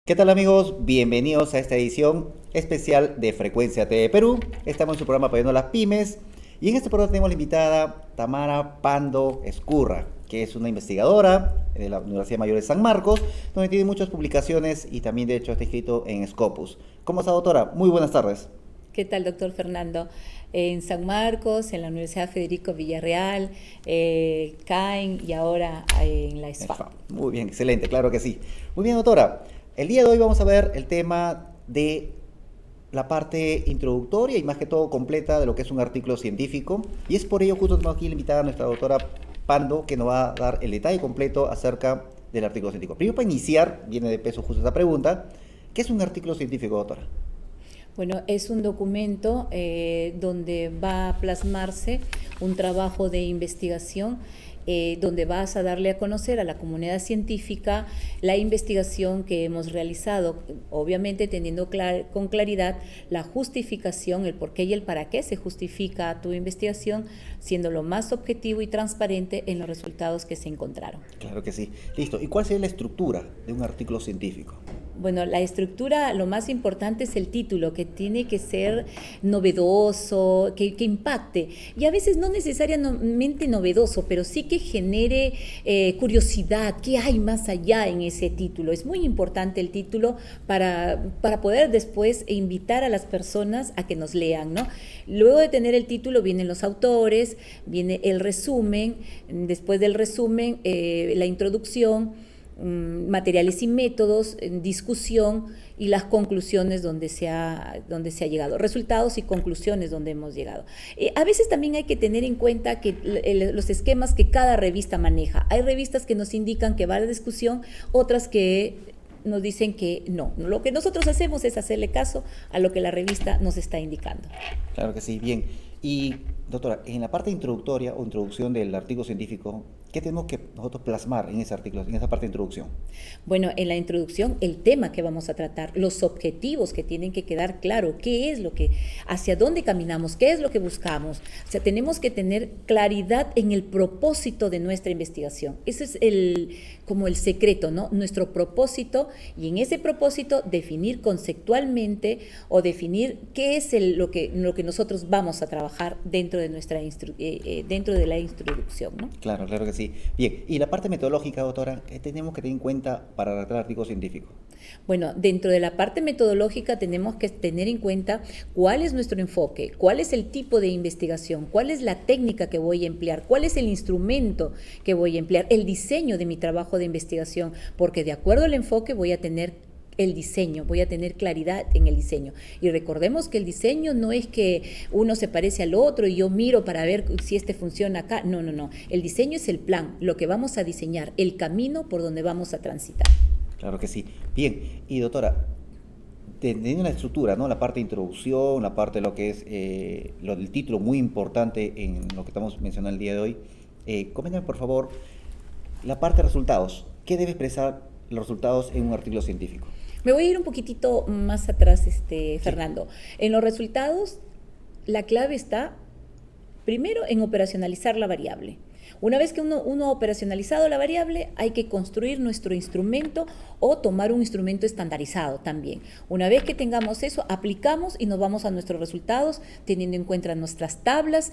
¿Qué tal amigos? Bienvenidos a esta edición especial de Frecuencia TV Perú. Estamos en su programa Apoyando a las Pymes y en este programa tenemos la invitada Tamara Pando Ezcurra, que es una investigadora de la Universidad Mayor de San Marcos, donde tiene muchas publicaciones y también de hecho está escrito en Scopus. ¿Cómo está, doctora? Muy buenas tardes. ¿Qué tal, doctor Fernando? En San Marcos, en la Universidad Federico Villarreal, CAEN y ahora en la SFAP. Muy bien, excelente, claro que sí. Muy bien, doctora. El día de hoy vamos a ver el tema de la parte introductoria y más que todo completa de lo que es un artículo científico. Y es por ello justo tenemos aquí la invitada a nuestra doctora Pando, que nos va a dar el detalle completo acerca del artículo científico. Primero, para iniciar, viene de peso justo esta pregunta: ¿qué es un artículo científico, doctora? Bueno, es un documento donde va a plasmarse un trabajo de investigación donde vas a darle a conocer a la comunidad científica la investigación que hemos realizado, obviamente teniendo con claridad la justificación, el por qué y el para qué se justifica tu investigación, siendo lo más objetivo y transparente en los resultados que se encontraron. Claro que sí. Listo. ¿Y cuál sería la estructura de un artículo científico? Bueno, la estructura, lo más importante es el título, que tiene que ser novedoso, que impacte. Y a veces no necesariamente novedoso, pero sí que genere curiosidad, qué hay más allá en ese título. Es muy importante el título para poder después invitar a las personas a que nos lean, ¿no? Luego de tener el título vienen los autores, viene el resumen, después del resumen la introducción, materiales y métodos, discusión y las conclusiones donde se ha llegado, resultados y conclusiones donde hemos llegado. A veces también hay que tener en cuenta que los esquemas que cada revista maneja. Hay revistas que nos indican que va a la discusión, otras que nos dicen que no. Lo que nosotros hacemos es hacerle caso a lo que la revista nos está indicando. Claro que sí, bien. Y, doctora, en la parte introductoria o introducción del artículo científico, ¿qué tenemos que nosotros plasmar en ese artículo, en esa parte de introducción? Bueno, en la introducción, el tema que vamos a tratar, los objetivos que tienen que quedar claro, qué es lo que, hacia dónde caminamos, qué es lo que buscamos. O sea, tenemos que tener claridad en el propósito de nuestra investigación. Ese es como el secreto, ¿no? Nuestro propósito, y en ese propósito definir conceptualmente o definir qué es lo que nosotros vamos a trabajar dentro de dentro de la introducción, ¿no? Claro, claro que sí. Bien, y la parte metodológica, doctora, ¿qué tenemos que tener en cuenta para redactar artículo científico? Bueno, dentro de la parte metodológica tenemos que tener en cuenta cuál es nuestro enfoque, cuál es el tipo de investigación, cuál es la técnica que voy a emplear, cuál es el instrumento que voy a emplear, el diseño de mi trabajo de investigación, porque de acuerdo al enfoque voy a tener el diseño, voy a tener claridad en el diseño. Y recordemos que el diseño no es que uno se parece al otro y yo miro para ver si este funciona acá. No, no, no. El diseño es el plan, lo que vamos a diseñar, el camino por donde vamos a transitar. Claro que sí. Bien, y doctora, teniendo una estructura, ¿no? La parte de introducción, la parte de lo que es lo del título, muy importante en lo que estamos mencionando el día de hoy, coméntame por favor la parte de resultados. ¿Qué debe expresar los resultados en un artículo científico? Me voy a ir un poquitito más atrás, Fernando. En los resultados, la clave está primero en operacionalizar la variable. Una vez que uno ha operacionalizado la variable, hay que construir nuestro instrumento o tomar un instrumento estandarizado también. Una vez que tengamos eso, aplicamos y nos vamos a nuestros resultados, teniendo en cuenta nuestras tablas,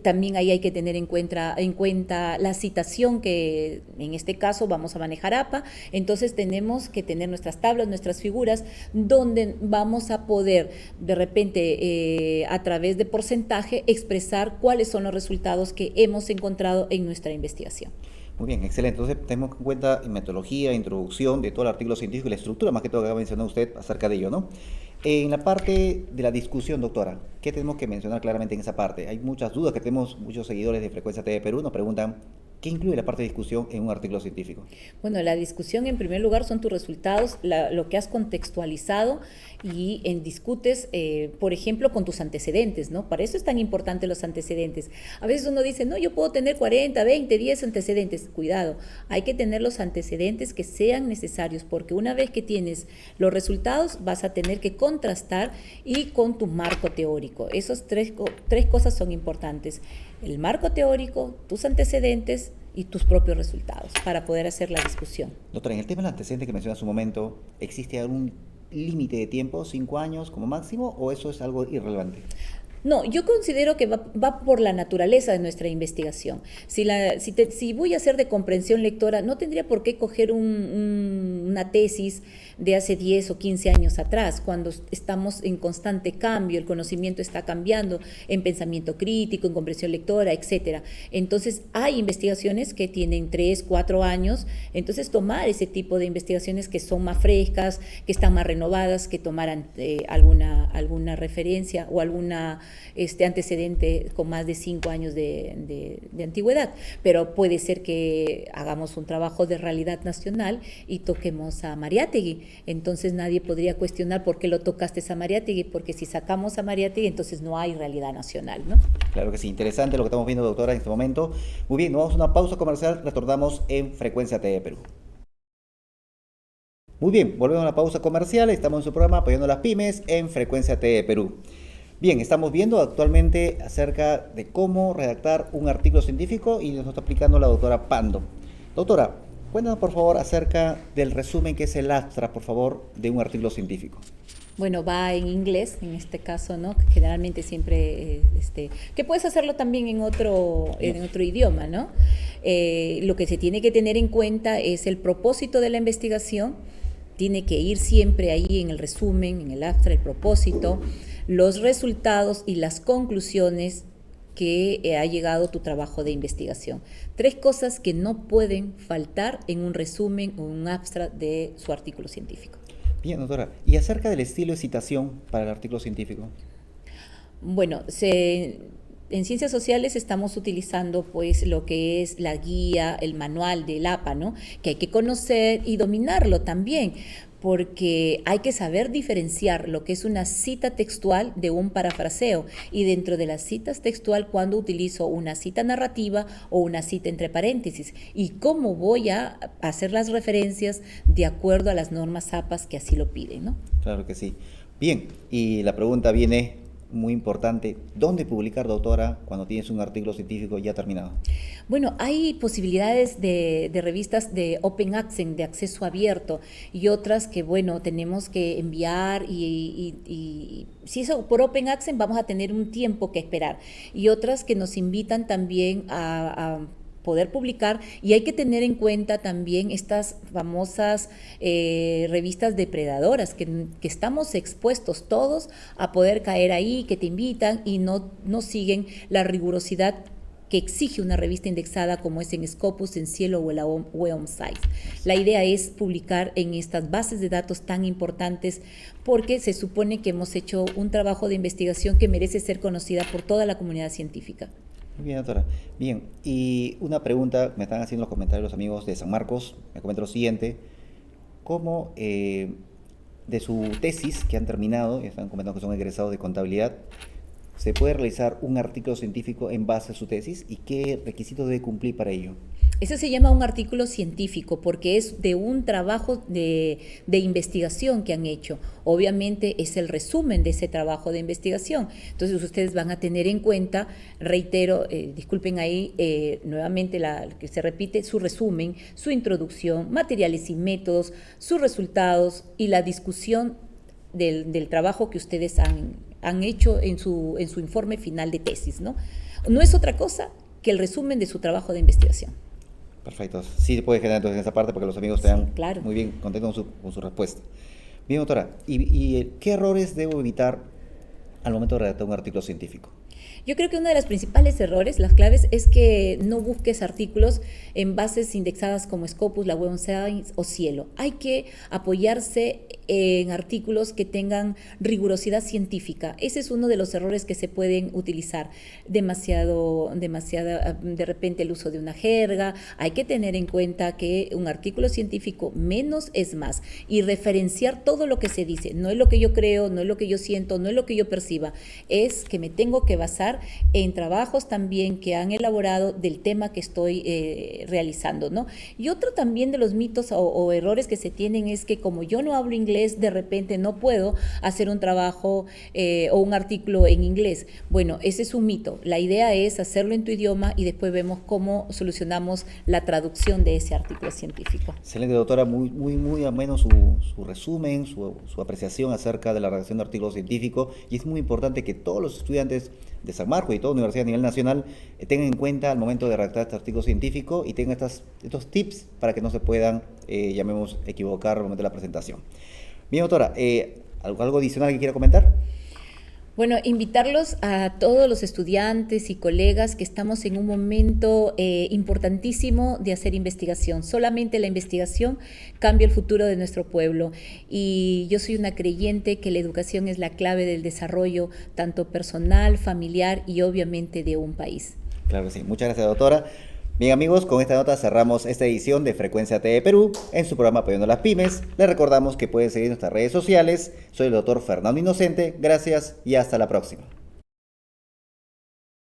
también ahí hay que tener en cuenta la citación, que en este caso vamos a manejar APA. Entonces tenemos que tener nuestras tablas, nuestras figuras, donde vamos a poder de repente a través de porcentaje expresar cuáles son los resultados que hemos encontrado en nuestra investigación. Muy bien, excelente. Entonces tenemos en cuenta metodología, introducción de todo el artículo científico y la estructura, más que todo que ha mencionado usted acerca de ello, ¿no? En la parte de la discusión, doctora, ¿qué tenemos que mencionar claramente en esa parte? Hay muchas dudas que tenemos, muchos seguidores de Frecuencia TV Perú nos preguntan, ¿qué incluye la parte de discusión en un artículo científico? Bueno, la discusión en primer lugar son tus resultados, lo que has contextualizado y discutes, por ejemplo, con tus antecedentes, ¿no? Para eso es tan importante los antecedentes. A veces uno dice, no, yo puedo tener 40, 20, 10 antecedentes. Cuidado, hay que tener los antecedentes que sean necesarios, porque una vez que tienes los resultados vas a tener que contrastar y con tu marco teórico. Esas tres cosas son importantes: el marco teórico, tus antecedentes y tus propios resultados para poder hacer la discusión. Doctora, en el tema del antecedente que mencionas hace un momento, ¿existe algún límite de tiempo, 5 años como máximo, o eso es algo irrelevante? No, yo considero que va por la naturaleza de nuestra investigación. Si voy a hacer de comprensión lectora, no tendría por qué coger una tesis de hace 10 o 15 años atrás, cuando estamos en constante cambio, el conocimiento está cambiando en pensamiento crítico, en comprensión lectora, etcétera. Entonces, hay investigaciones que tienen 3, 4 años, entonces tomar ese tipo de investigaciones que son más frescas, que están más renovadas, que tomaran alguna referencia o alguna antecedente con más de 5 años de antigüedad, pero puede ser que hagamos un trabajo de realidad nacional y toquemos a Mariátegui, entonces nadie podría cuestionar por qué lo tocaste a Mariátegui, porque si sacamos a Mariátegui entonces no hay realidad nacional, ¿no? Claro que sí, interesante lo que estamos viendo, doctora, en este momento. Muy bien, nos vamos a una pausa comercial, retornamos en Frecuencia TV Perú. Muy bien, volvemos a una pausa comercial, estamos en su programa Apoyando a las Pymes en Frecuencia TV Perú. Bien, estamos viendo actualmente acerca de cómo redactar un artículo científico y nos está explicando la doctora Pando. Doctora, cuéntanos por favor acerca del resumen que es el abstract, por favor, de un artículo científico. Bueno, va en inglés, en este caso, ¿no? Generalmente siempre, que puedes hacerlo también en otro idioma, ¿no? Lo que se tiene que tener en cuenta es el propósito de la investigación, tiene que ir siempre ahí en el resumen, en el abstract, el propósito, los resultados y las conclusiones que ha llegado tu trabajo de investigación. 3 cosas que no pueden faltar en un resumen o un abstract de su artículo científico. Bien, doctora. ¿Y acerca del estilo de citación para el artículo científico? Bueno, en ciencias sociales estamos utilizando pues lo que es la guía, el manual del APA, ¿no? Que hay que conocer y dominarlo también, porque hay que saber diferenciar lo que es una cita textual de un parafraseo, y dentro de las citas textual cuando utilizo una cita narrativa o una cita entre paréntesis, y cómo voy a hacer las referencias de acuerdo a las normas APAS que así lo piden, ¿no? Claro que sí. Bien, y la pregunta viene muy importante, ¿dónde publicar, doctora, cuando tienes un artículo científico ya terminado? Bueno, hay posibilidades de revistas de Open Access, de acceso abierto, y otras que, bueno, tenemos que enviar y si eso por Open Access vamos a tener un tiempo que esperar, y otras que nos invitan también a poder publicar, y hay que tener en cuenta también estas famosas revistas depredadoras que estamos expuestos todos a poder caer ahí, que te invitan y no siguen la rigurosidad que exige una revista indexada como es en Scopus, en Cielo o en la Web Science. La idea es publicar en estas bases de datos tan importantes porque se supone que hemos hecho un trabajo de investigación que merece ser conocida por toda la comunidad científica. Muy bien, doctora. Bien, y una pregunta, me están haciendo los comentarios los amigos de San Marcos, me comentan lo siguiente, ¿cómo de su tesis que han terminado, y están comentando que son egresados de contabilidad, se puede realizar un artículo científico en base a su tesis y qué requisitos debe cumplir para ello? Eso se llama un artículo científico porque es de un trabajo de investigación que han hecho. Obviamente es el resumen de ese trabajo de investigación. Entonces ustedes van a tener en cuenta, reitero, disculpen ahí nuevamente que se repite, su resumen, su introducción, materiales y métodos, sus resultados y la discusión del trabajo que ustedes han hecho en su informe final de tesis, ¿no? No es otra cosa que el resumen de su trabajo de investigación. Perfecto. Sí se puede generar entonces en esa parte porque los amigos estén claro, muy bien contentos con su respuesta. Bien, doctora, ¿y qué errores debo evitar al momento de redactar un artículo científico? Yo creo que uno de los principales errores, las claves, es que no busques artículos en bases indexadas como Scopus, la Web Science o Cielo. Hay que apoyarse en artículos que tengan rigurosidad científica. Ese es uno de los errores que se pueden utilizar. Demasiada, de repente el uso de una jerga. Hay que tener en cuenta que un artículo científico menos es más y referenciar todo lo que se dice. No es lo que yo creo, no es lo que yo siento, no es lo que yo perciba. Es que me tengo que basar apoyar en trabajos también que han elaborado del tema que estoy realizando, ¿no? Y otro también de los mitos o errores que se tienen es que como yo no hablo inglés, de repente no puedo hacer un trabajo o un artículo en inglés. Bueno, ese es un mito. La idea es hacerlo en tu idioma y después vemos cómo solucionamos la traducción de ese artículo científico. Excelente, doctora, muy ameno su resumen, su apreciación acerca de la redacción de artículos científicos, y es muy importante que todos los estudiantes de San Marcos y toda universidad a nivel nacional tengan en cuenta al momento de redactar este artículo científico y tengan estos tips para que no se puedan, llamemos, equivocar al momento de la presentación. Bien, doctora, ¿algo adicional que quiera comentar? Bueno, invitarlos a todos los estudiantes y colegas que estamos en un momento importantísimo de hacer investigación. Solamente la investigación cambia el futuro de nuestro pueblo. Y yo soy una creyente que la educación es la clave del desarrollo, tanto personal, familiar y obviamente de un país. Claro que sí. Muchas gracias, doctora. Bien, amigos, con esta nota cerramos esta edición de Frecuencia TV Perú en su programa Apoyando a las Pymes. Les recordamos que pueden seguir nuestras redes sociales. Soy el doctor Fernando Inocente. Gracias y hasta la próxima.